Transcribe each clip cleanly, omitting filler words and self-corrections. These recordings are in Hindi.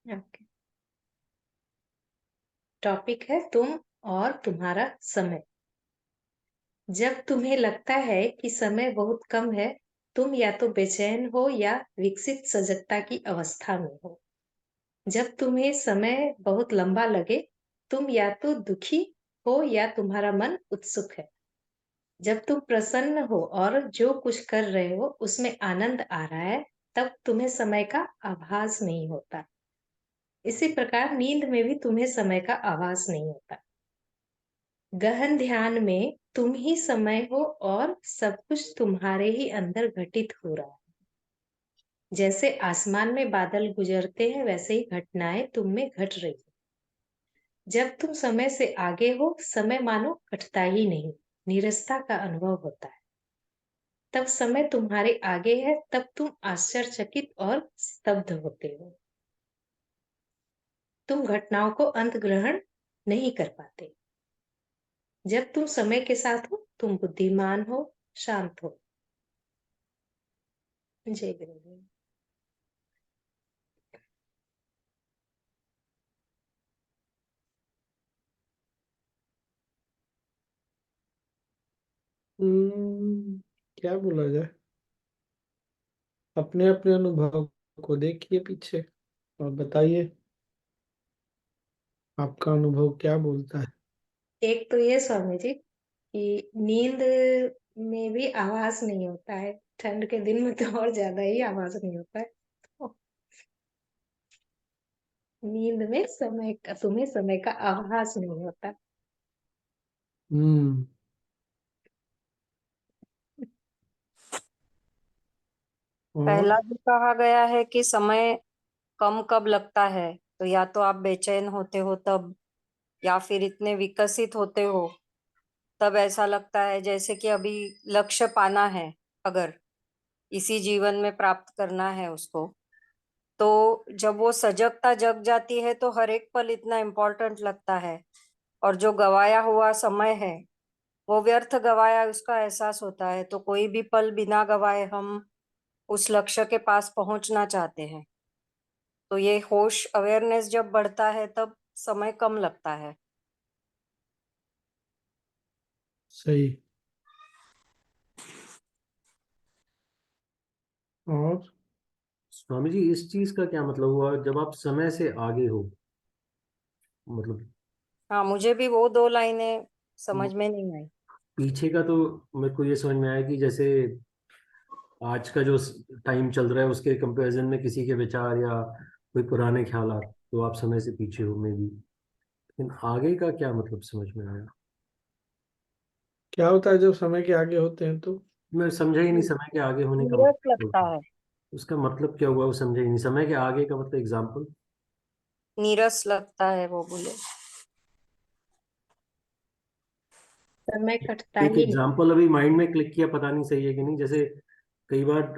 ओके। टॉपिक है तुम और तुम्हारा समय। जब तुम्हें लगता है कि समय बहुत कम है, तुम या तो बेचैन हो या विकसित सजगता की अवस्था में हो। जब तुम्हें समय बहुत लंबा लगे, तुम या तो दुखी हो या तुम्हारा मन उत्सुक है। जब तुम प्रसन्न हो और जो कुछ कर रहे हो उसमें आनंद आ रहा है, तब तुम्हें समय का आभास नहीं होता। इसी प्रकार नींद में भी तुम्हें समय का आभास नहीं होता। गहन ध्यान में तुम ही समय हो और सब कुछ तुम्हारे ही अंदर घटित हो रहा है। जैसे आसमान में बादल गुजरते हैं, वैसे ही घटनाएं तुम में घट रही है। जब तुम समय से आगे हो, समय मानो घटता ही नहीं, नीरसता का अनुभव होता है। तब समय तुम्हारे आगे है, तब तुम आश्चर्यचकित और स्तब्ध होते हो। तुम घटनाओं को अंत ग्रहण नहीं कर पाते। जब तुम समय के साथ हो, तुम बुद्धिमान हो, शांत हो। जय गुरुदेव। हम्म, क्या बोला जाए। अपने अपने अनुभव को देखिए पीछे और बताइए आपका अनुभव क्या बोलता है। एक तो ये स्वामी जी कि नींद में भी आवाज नहीं होता है। ठंड के दिन में तो और ज्यादा ही आवाज नहीं होता है। तो नींद में समय का, तुम्हें समय का आभास नहीं होता। हम्म। और पहला भी कहा गया है कि समय कम कब लगता है, तो या तो आप बेचैन होते हो तब, या फिर इतने विकसित होते हो तब ऐसा लगता है जैसे कि अभी लक्ष्य पाना है, अगर इसी जीवन में प्राप्त करना है उसको। तो जब वो सजगता जग जाती है तो हर एक पल इतना इम्पोर्टेंट लगता है, और जो गवाया हुआ समय है वो व्यर्थ गवाया उसका एहसास होता है। तो कोई भी पल बिना गवाए हम उस लक्ष्य के पास पहुंचना चाहते हैं। तो ये होश अवेयरनेस जब बढ़ता है तब समय कम लगता है। सही। और स्वामी जी, इस चीज का क्या मतलब हुआ जब आप समय से आगे हो? मतलब हाँ, मुझे भी वो दो लाइनें समझ में नहीं आई। पीछे का तो मेरे को ये समझ में आया कि जैसे आज का जो टाइम चल रहा है उसके कंपैरिजन में किसी के विचार या कोई पुराने ख्यालात, तो आप समय से पीछे हो मे भी। लेकिन आगे का क्या मतलब समझ में आया? क्या होता है जब समय के आगे होते हैं तो मैं समझा ही नहीं समय के आगे होने का नीरस लगता मतलब। है। उसका मतलब क्या हुआ वो समझा ही नहीं। समय के आगे का मतलब एग्जाम्पल। नीरस लगता है वो बोले। समय कटता एक ही नहीं। एग्जाम्पल अभी माइंड में क्लिक किया, पता नहीं सही है कि नहीं। जैसे कई बार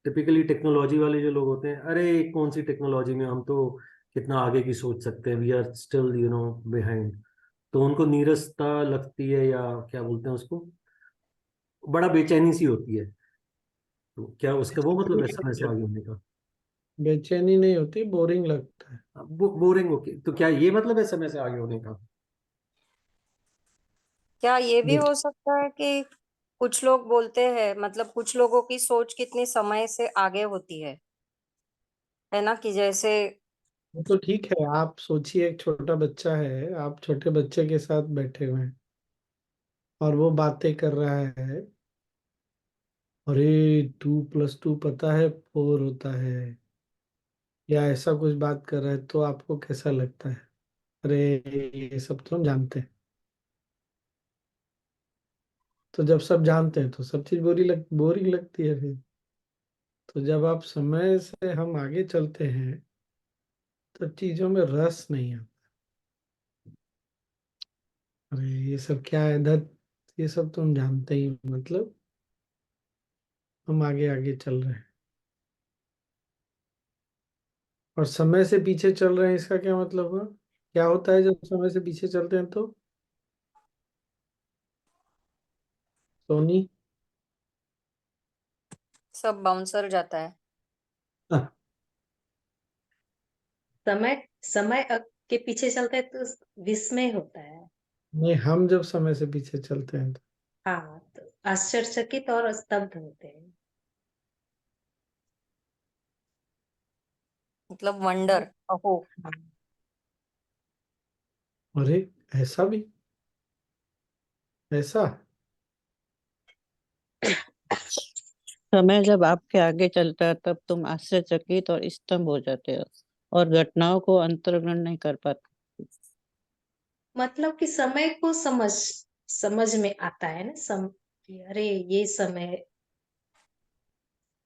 टिपिकली टेक्नोलॉजी वाले जो लोग होते हैं, अरे कौन सी टेक्नोलॉजी में, हम तो कितना आगे की सोच सकते हैं, वी आर स्टिल बिहाइंड। तो उनको नीरसता लगती है, या क्या बोलते हैं उसको, बड़ा बेचैनी सी होती है। तो क्या उसका वो मतलब है समय से आगे होने का? बेचैनी नहीं होती, बोरिंग लगता है। बोरिंग ओके, तो क्या ये मतलब है समय से आगे होने का? क्या ये भी देखिए, हो सकता है कि कुछ लोग बोलते हैं, मतलब कुछ लोगों की सोच कितनी समय से आगे होती है ना, कि जैसे वो तो ठीक है। आप सोचिए, एक छोटा बच्चा है, आप छोटे बच्चे के साथ बैठे हुए हैं और वो बातें कर रहा है। अरे 2+2 पता है 4 होता है, या ऐसा कुछ बात कर रहा है, तो आपको कैसा लगता है? अरे ये सब तो हम जानते हैं। तो जब सब जानते हैं तो सब चीज बोरिंग लगती है फिर। तो जब आप समय से हम आगे चलते हैं तो चीजों में रस नहीं आता। अरे ये सब क्या है इधर, ये सब तो हम जानते ही, मतलब हम आगे आगे चल रहे हैं और समय से पीछे चल रहे हैं। इसका क्या मतलब हुआ? क्या होता है जब समय से पीछे चलते हैं तो? सोनी। सब बाउंसर जाता है। समय समय के पीछे चलते हैं तो विस्मय होता है। नहीं, हम जब समय से पीछे चलते हैं तो हाँ, तो आश्चर्यचकित और स्तब्ध होते हैं। मतलब वंडर, अहो। हाँ, अरे ऐसा भी, ऐसा। समय जब आपके आगे चलता है तब तुम आश्चर्यचकित और स्तंभ हो जाते हो और घटनाओं को अंतर्ग्रहण नहीं कर पाते। मतलब कि समय को समझ में आता है ना, कि अरे ये समय,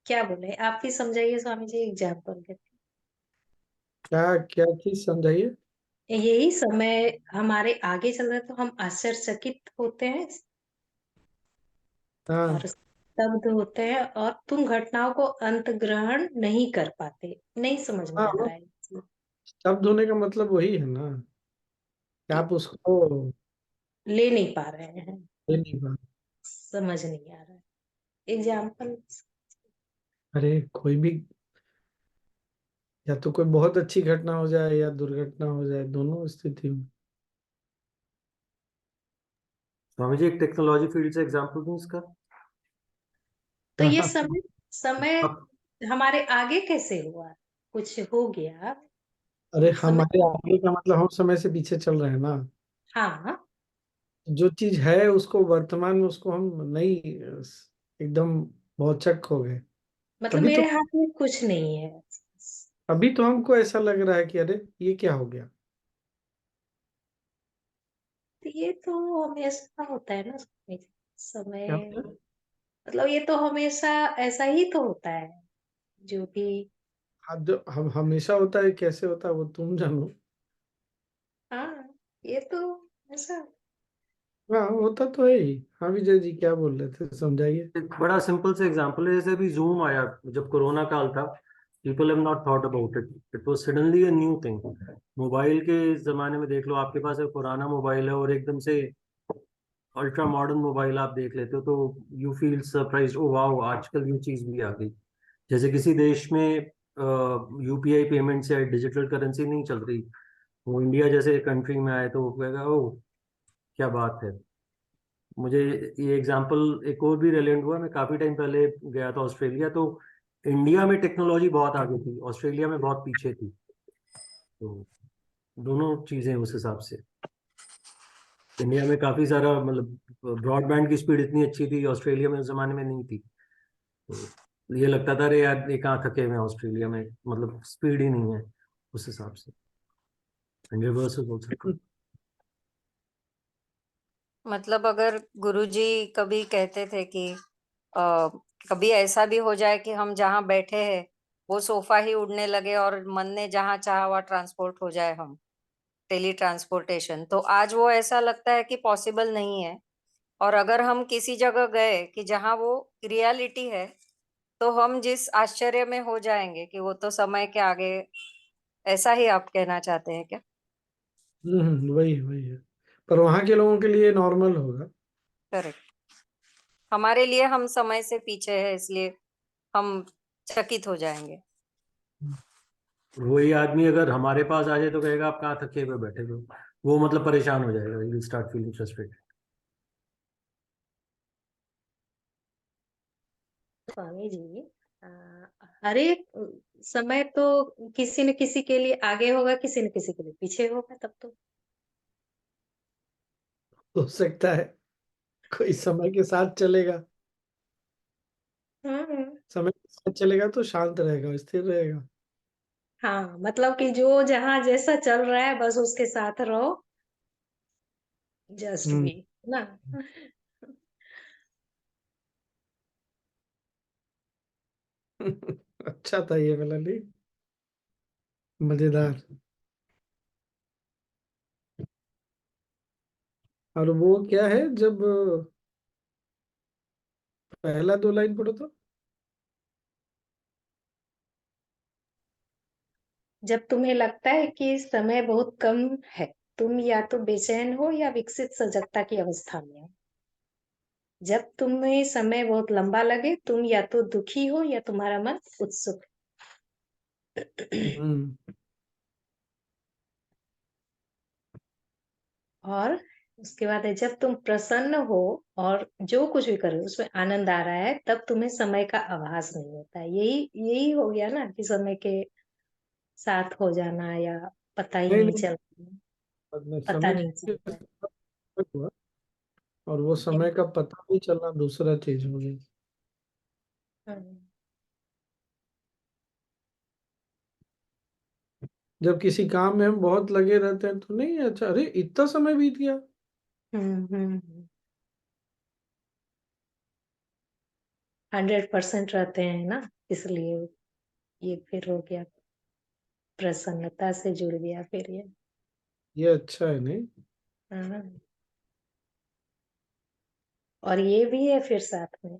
क्या बोले आप ही समझाइए स्वामी जी, एग्जाम्पल के। क्या क्या चीज समझाइए। यही समय हमारे आगे चल रहा है तो हम आश्चर्यचकित होते हैं और हाँ स्तब्ध होते हैं, और तुम घटनाओं को अंत ग्रहण नहीं कर पाते, नहीं समझ में हाँ, आ वो रहा है, शब्द होने का मतलब वही है ना कि आप उसको ले नहीं पा रहे हैं, ले नहीं पा। समझ नहीं आ रहा है। एग्जाम्पल। अरे कोई भी, या तो कोई बहुत अच्छी घटना हो जाए या दुर्घटना हो जाए, दोनों स्थिति में। स्वामी जी, एक टेक्नोलॉजी फील्ड से एग्जांपल दूं इसका। तो ये समय समय अब हमारे आगे कैसे हुआ, कुछ हो गया अरे तो समय। हमारे आगे का मतलब हम समय से पीछे चल रहे हैं ना। हाँ, जो चीज है उसको वर्तमान में उसको हम नहीं, एकदम बहुत चक हो गए। मतलब तभी तो मेरे हाथ में कुछ नहीं है। अभी तो हमको ऐसा लग रहा है कि अरे ये क्या हो गया। तो ये तो हमेशा होता है ना क्या समय, हो गया? मतलब ये तो हमेशा ऐसा ही तो होता है, जो भी। जो हम हमेशा होता है, कैसे होता है वो तुम जानो। हाँ, ये तो ऐसा। हाँ होता तो है ही। हाँ विजय जी क्या बोल रहे थे, समझाइए। एक बड़ा सिंपल से एग्जांपल है, जैसे अभी जूम आया जब कोरोना काल था, people have not thought about it, it was suddenly a new thing. Mobile के जमाने में देख लो, आपके पास एक पुराना मोबाइल है और एकदम से अल्ट्रा मॉडर्न मोबाइल आप देख लेते हो, तो यू फील सरप्राइज, ओ वाह आजकल ये चीज भी आ गई। जैसे किसी देश में यूपीआई पेमेंट या डिजिटल करेंसी नहीं चल रही, वो इंडिया जैसे कंट्री में आए तो वो कहेगा ओ क्या बात है। मुझे ये एग्जांपल एक और भी रेलेवेंट हुआ, मैं काफी टाइम पहले गया था ऑस्ट्रेलिया, तो इंडिया में टेक्नोलॉजी बहुत आगे थी, ऑस्ट्रेलिया में बहुत पीछे थी। तो दोनों चीजें उस हिसाब से, इंडिया में काफी सारा मतलब ब्रॉडबैंड की स्पीड इतनी अच्छी थी, ऑस्ट्रेलिया में उस जमाने में नहीं थी। तो ये लगता था अरे यार ये कहाँ थके हुए हैं ऑस्ट्रेलिया में, मतलब स्पीड ही नहीं है उस हिसाब से। रिवर्स बोल सकते हैं। मतलब अगर गुरुजी कभी कहते थे कि अ, कभी ऐसा भी हो जाए कि हम जहाँ बैठे हैं वो सोफा ही उड़ने लगे और मन ने जहाँ चाहा वहाँ ट्रांसपोर्ट हो जाए, हम टेली ट्रांसपोर्टेशन, तो आज वो ऐसा लगता है कि पॉसिबल नहीं है। और अगर हम किसी जगह गए कि जहाँ वो रियलिटी है, तो हम जिस आश्चर्य में हो जाएंगे कि वो तो समय के आगे, ऐसा ही आप कहना चाहते हैं क्या? वही वही है। पर वहां के लोगों के लिए नॉर्मल होगा। करेक्ट। हमारे लिए हम समय से पीछे है, इसलिए हम चकित हो जाएंगे। वही आदमी अगर हमारे पास आ जाए तो कहेगा आप कहाँ थके हुए बैठे हो, वो मतलब परेशान हो जाएगा, will start feeling frustrated. Swami ji, अ, हर एक समय तो किसी न किसी के लिए आगे होगा, किसी न किसी के लिए पीछे होगा, तब तो। हो सकता है कोई समय के साथ चलेगा, हम्म। समय के साथ चलेगा तो शांत रहेगा, स्थिर रहेगा। हाँ, मतलब कि जो जहाँ जैसा चल रहा है बस उसके साथ रहो, जस्ट हम्म। भी ना। अच्छा था ये वाला, नहीं मजेदार। और वो क्या है, जब पहला दो लाइन पढ़ो तो। जब तुम्हें लगता है कि समय बहुत कम है, तुम या तो बेचैन हो या विकसित सजगता की अवस्था में हो। जब तुम्हें समय बहुत लंबा लगे, तुम या तो दुखी हो या तुम्हारा मन उत्सुक है। हम्म। और उसके बाद है जब तुम प्रसन्न हो और जो कुछ भी कर रहे हो उसमें आनंद आ रहा है, तब तुम्हें समय का आभास नहीं होता है। यही यही हो गया ना कि समय के साथ हो जाना या पता ही नहीं नहीं नहीं, चलता, पता समय नहीं के चलता है। साथ हुआ, और वो समय का पता नहीं चलना दूसरा चीज हो गई। हम्म, जब किसी काम में हम बहुत लगे रहते हैं तो नहीं, अच्छा अरे इतना समय बीत गया। हम्म, 100% रहते हैं ना, इसलिए ये फिर हो गया, प्रसन्नता से जुड़ गया फिर ये अच्छा है नहीं। हाँ। और ये भी है फिर साथ में,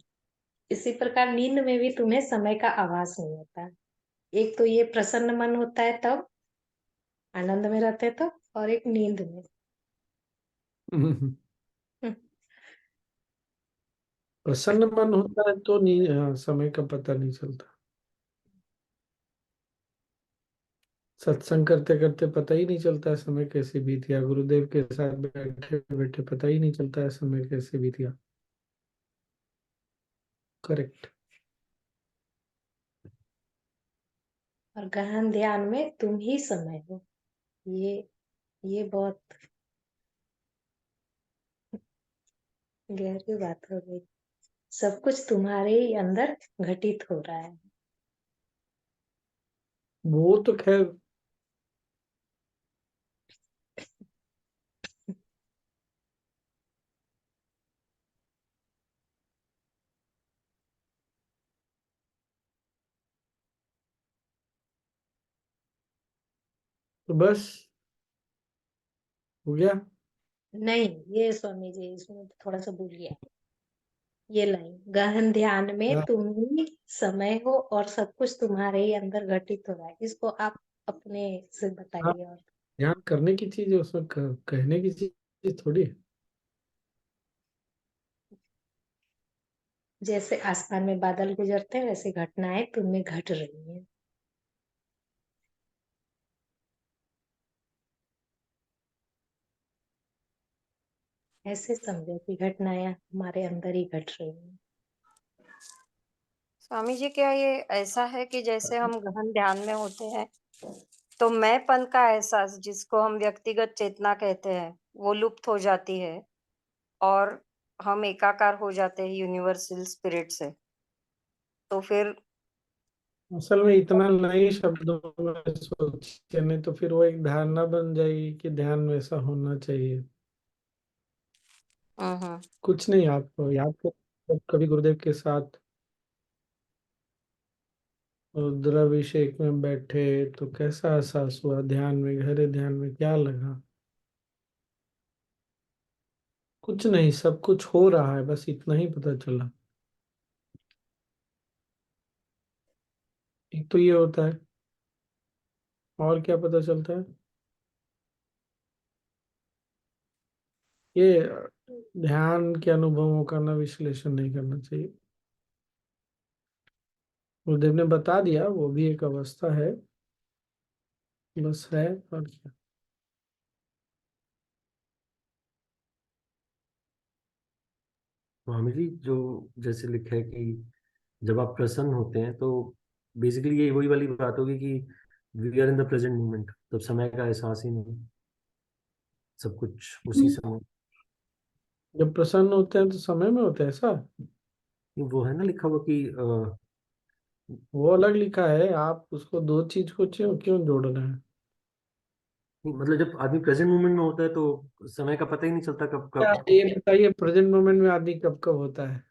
इसी प्रकार नींद में भी तुम्हें समय का आभास नहीं होता। एक तो ये प्रसन्न मन होता है तब, आनंद में रहते हैं तब, और एक नींद में। हम्म, प्रसन्न मन होता है तो नहीं, हाँ, समय का पता नहीं चलता। सत्संग करते करते पता ही नहीं चलता है समय कैसे बीत गया, गुरुदेव के साथ बैठे बैठे पता ही नहीं चलता है समय कैसे बीत गया। करेक्ट। और गहन ध्यान में तुम ही समय हो। ये ये बहुत गहरी बात हो गई। सब कुछ तुम्हारे ही अंदर घटित हो रहा है। वो तो खैर तो बस हो गया। नहीं, ये स्वामी जी इसमें थोड़ा सा भूल गया। ये लाइन, गहन ध्यान में क्या तुम ही समय हो और सब कुछ तुम्हारे ही अंदर घटित हो रहा है, इसको आप अपने से हाँ, बताइए। और ध्यान करने की चीज है उसमें, कहने की चीज थोड़ी है। जैसे आसमान में बादल गुजरते हैं वैसे घटनाएं तुम में घट रही हैं। ऐसे समझो कि घटनाएं हमारे अंदर ही घट रही हैं। स्वामी जी, क्या ये ऐसा है कि जैसे हम गहन ध्यान में होते हैं तो मैंपन का एहसास, जिसको हम व्यक्तिगत चेतना कहते हैं, वो लुप्त हो जाती है और हम एकाकार हो जाते हैं यूनिवर्सल स्पिरिट से। तो फिर असल में इतना नहीं शब्दों में सोचे, नहीं तो फिर वो एक धारणा बन जाएगी कि ध्यान वैसा होना चाहिए। हम्म। कुछ नहीं, आपको याद कर कभी गुरुदेव के साथ रुद्राभिषेक में बैठे तो कैसा एहसास हुआ, ध्यान में, गहरे ध्यान में क्या लगा? कुछ नहीं, सब कुछ हो रहा है, बस इतना ही पता चला। एक तो ये होता है, और क्या पता चलता है? ये ध्यान के अनुभवों का ना विश्लेषण नहीं करना चाहिए। गुरुदेव ने बता दिया, वो भी एक अवस्था है, बस है, और क्या। स्वामी जी, जो जैसे लिखा है कि जब आप प्रसन्न होते हैं तो बेसिकली ये वही वाली बात होगी कि we are in the present moment, तब समय का एहसास ही नहीं, सब कुछ उसी समय। जब प्रसन्न होते हैं तो समय में होते हैं ऐसा? वो है ना लिखा हुआ कि वो अलग लिखा है, आप उसको दो चीज को क्यों क्यों जोड़ रहे हैं? मतलब जब आदमी प्रेजेंट मोमेंट में होता है तो समय का पता ही नहीं चलता कब क्या, कब। ये बताइए प्रेजेंट मोमेंट में आदमी कब कब होता है?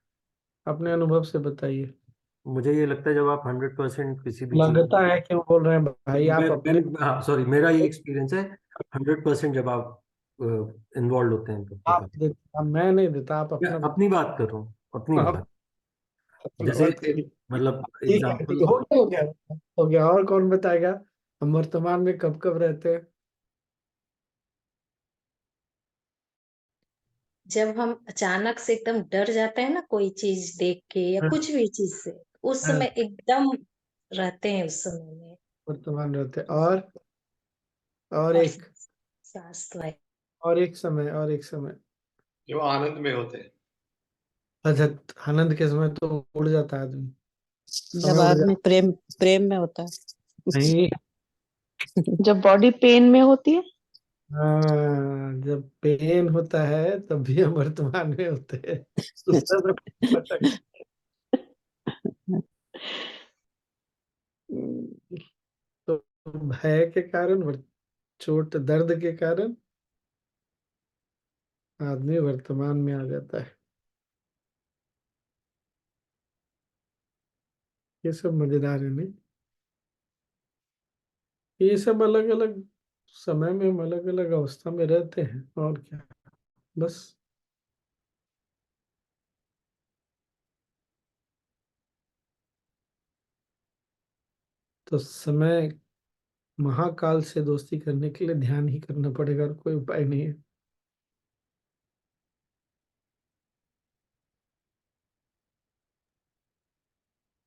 अपने अनुभव से बताइए। मुझे ये लगता है जब आप 100% किसी भी चीज, लगता है क्यों बोल रहे हैं भाई, आप अपने। हाँ सॉरी, मेरा ये एक्सपीरियंस है, 100% जब आप इन्वॉल्व होते हैं तब आप पता। देते, मैं नहीं देता, आप मैं अपना अपनी बात कर रहा हूँ, अपनी आप बात। अपना जैसे बताइए। मतलब ठीक है, ठीक एग्जाम्पल, है, हो गया, हो गया, और कौन बताएगा हम वर्तमान में कब कब रहते हैं? जब हम अचानक से एकदम डर जाते हैं ना कोई चीज देख के या हाँ, कुछ भी चीज से, उस हाँ, समय एकदम रहते हैं उस समय में। वर्तमान रहते हैं, और और एक सांस तो है। और एक समय। जो आनंद में होते हैं। अच्छा, आनंद के समय तो उड़ जाता है आदमी, समय जब उड़ आदमी जाता प्रेम प्रेम में होता है। नहीं। जब बॉडी पेन में होती है। हाँ, जब पेन होता है तब भी हम वर्तमान में होते हैं, उस समय भटक। तो भय के कारण, चोट दर्द के कारण आदमी वर्तमान में आ जाता है। ये सब मजेदार है नहीं? ये सब अलग अलग समय में हम अलग अलग अवस्था में रहते हैं, और क्या, बस। तो समय, महाकाल से दोस्ती करने के लिए ध्यान ही करना पड़ेगा, और कोई उपाय नहीं है।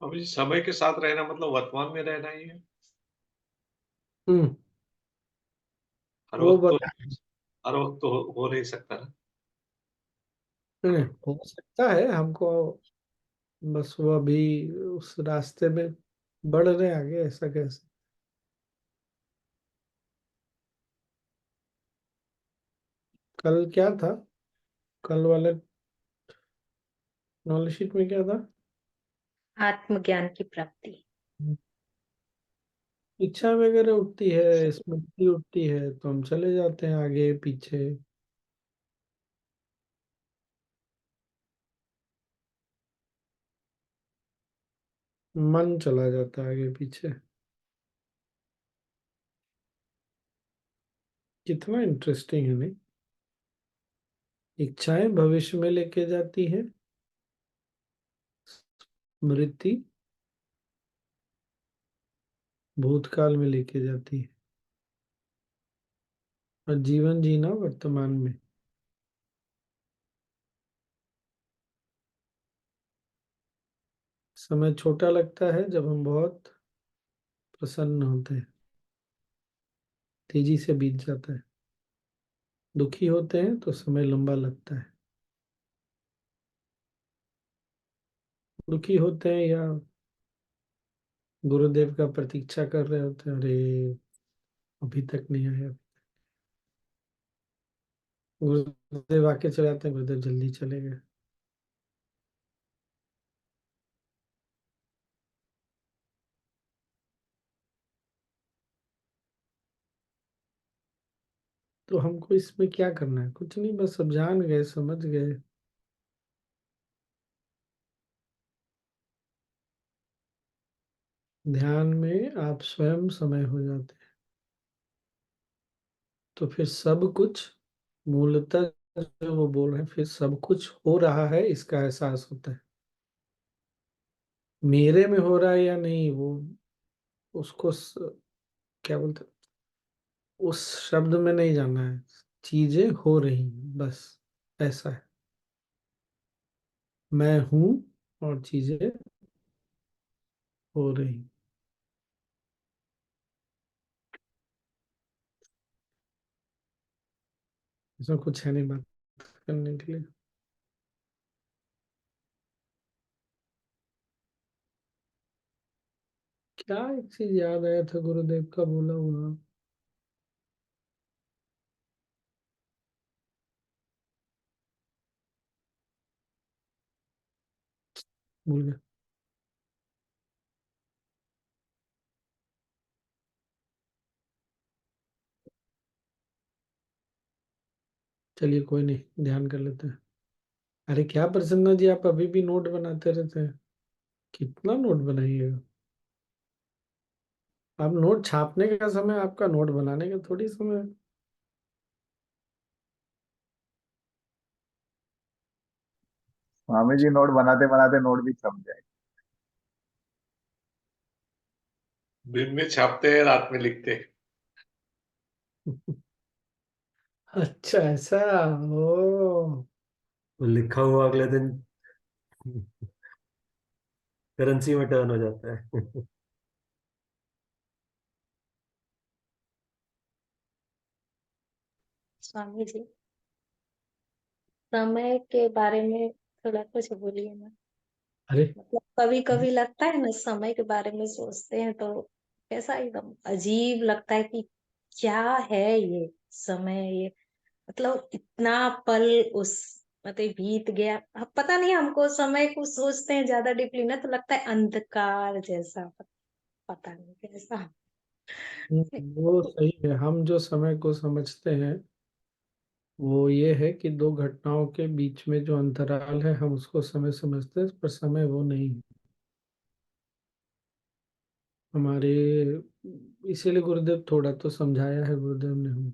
अब इस समय के साथ रहना मतलब वर्तमान में रहना ही है। हम्म। हर वो वक्त तो बता। हर वक्त तो हो नहीं सकता ना। नहीं, हो सकता है हमको, बस वो अभी उस रास्ते में बढ़ रहे हैं आगे, ऐसा कैसे। कल क्या था? कल वाले नॉलेज शीट में क्या था? आत्मज्ञान की प्राप्ति। इच्छा वगैरह उठती है, स्मृति उठती है, तो हम चले जाते हैं आगे पीछे। मन चला जाता है आगे पीछे। कितना इंटरेस्टिंग है नहीं? इच्छाएं भविष्य में लेके जाती है, स्मृति भूतकाल में लेके जाती है, और जीवन जीना वर्तमान में। समय छोटा लगता है जब हम बहुत प्रसन्न होते हैं, तेजी से बीत जाता है। दुखी होते हैं तो समय लंबा लगता है। दुखी होते हैं या गुरुदेव का प्रतीक्षा कर रहे होते हैं, अरे अभी तक नहीं आया। गुरुदेव आके चले जाते हैं, गुरुदेव जल्दी चले गए। तो हमको इसमें क्या करना है? कुछ नहीं, बस सब जान गए, समझ गए। ध्यान में आप स्वयं समय हो जाते हैं, तो फिर सब कुछ, मूलतः जो वो बोल रहे हैं, फिर सब कुछ हो रहा है इसका एहसास होता है। मेरे में हो रहा है या नहीं, वो उसको क्या बोलते हैं, उस शब्द में नहीं जाना है। चीजें हो रही हैं, बस ऐसा है। मैं हूं और चीजें हो रही हैं। इसमें कुछ है नहीं बात करने के लिए। क्या एक चीज याद आया था गुरुदेव का बोला हुआ, भूल गया। चलिए कोई नहीं, ध्यान कर लेते हैं। अरे क्या प्रसन्ना जी, आप अभी भी नोट बनाते रहते हैं? कितना नोट बनाइएगा? आप नोट छापने का समय, आपका नोट बनाने का थोड़ी समय है। स्वामी जी नोट बनाते बनाते नोट भी छप जाए। दिन में छापते हैं, रात में लिखते हैं। अच्छा, ऐसा। ओ, तो लिखा हुआ अगले दिन करेंसी में टर्न हो जाता है। स्वामी जी, समय के बारे में थोड़ा कुछ बोलिए ना। अरे मतलब कभी कभी लगता है ना, समय के बारे में सोचते हैं तो कैसा एकदम अजीब लगता है कि क्या है ये समय, ये मतलब इतना पल उस मतलब बीत गया। अब पता नहीं, हमको समय को सोचते हैं ज्यादा डीपली ना तो लगता है अंधकार जैसा, पता नहीं कैसा। वो सही है। हम जो समय को समझते हैं वो ये है कि दो घटनाओं के बीच में जो अंतराल है हम उसको समय समझते हैं, पर समय वो नहीं है हमारे। इसीलिए गुरुदेव थोड़ा तो समझाया है गुरुदेव ने हम।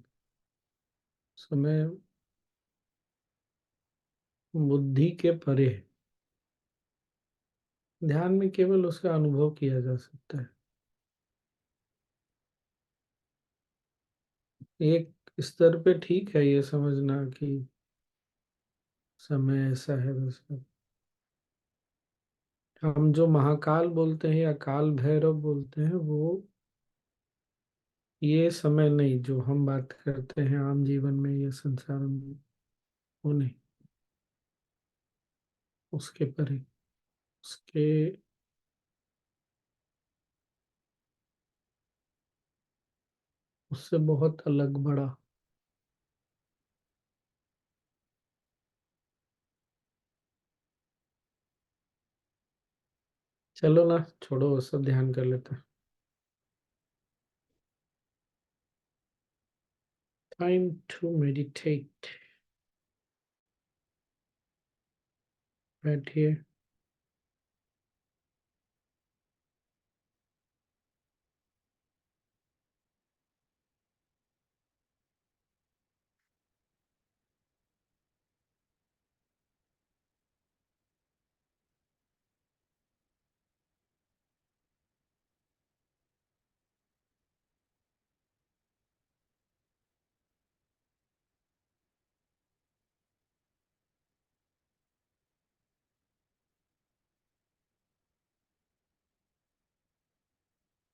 समय बुद्धि के परे है। ध्यान में केवल उसका अनुभव किया जा सकता है। एक स्तर पे ठीक है ये समझना कि समय ऐसा है वैसा। हम जो महाकाल बोलते हैं या काल भैरव बोलते हैं वो ये समय नहीं, जो हम बात करते हैं आम जीवन में ये संसार में, वो नहीं। उसके परे, उसके उससे बहुत अलग बड़ा। चलो ना, छोड़ो वो सब, ध्यान कर लेते हैं। Time to meditate. बैठिए।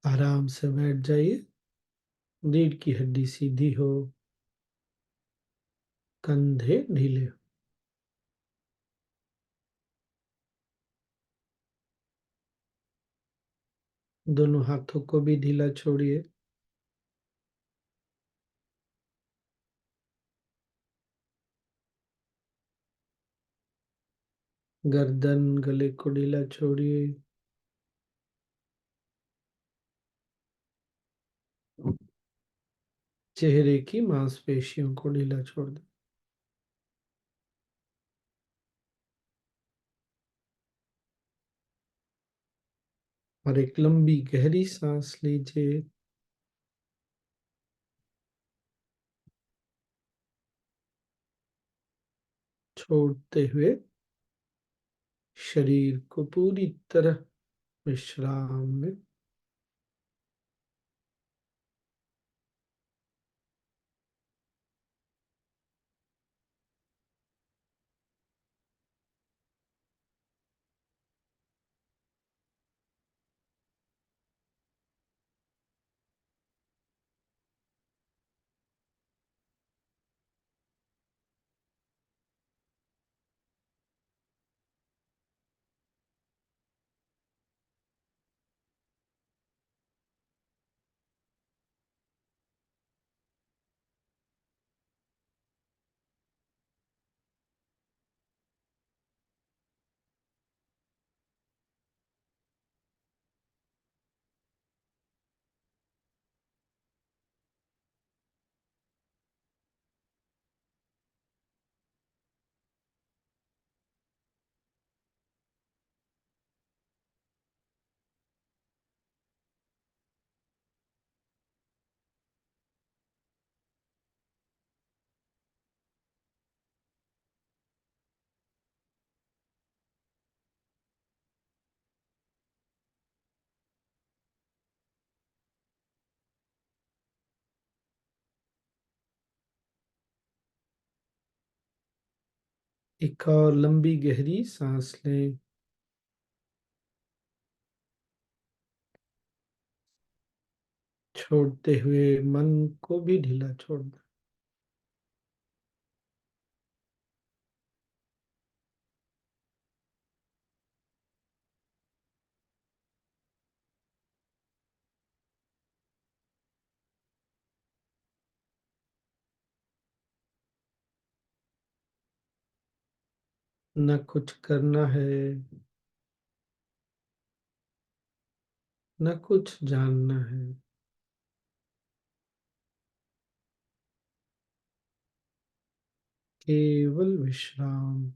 आराम से बैठ जाइए। रीढ़ की हड्डी सीधी हो, कंधे ढीले हो। दोनों हाथों को भी ढीला छोड़िए। गर्दन गले को ढीला छोड़िए। चेहरे की मांसपेशियों को ढीला छोड़ दें। और एक लंबी गहरी सांस लीजिए। छोड़ते हुए शरीर को पूरी तरह विश्राम में। एक और लंबी गहरी सांस लें। छोड़ते हुए मन को भी ढीला छोड़ दें। न कुछ करना है, न कुछ जानना है, केवल विश्राम।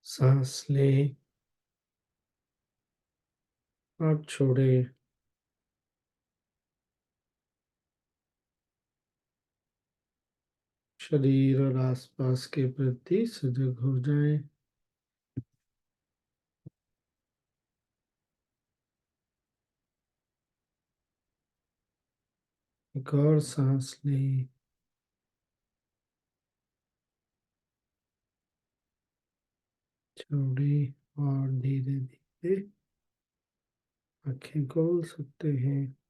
सांस लें और छोड़ें। शरीर और आसपास के प्रति सजग हो जाएं। एक और सांस लें। छोड़ें और धीरे धीरे आंखें खोल सकते हैं।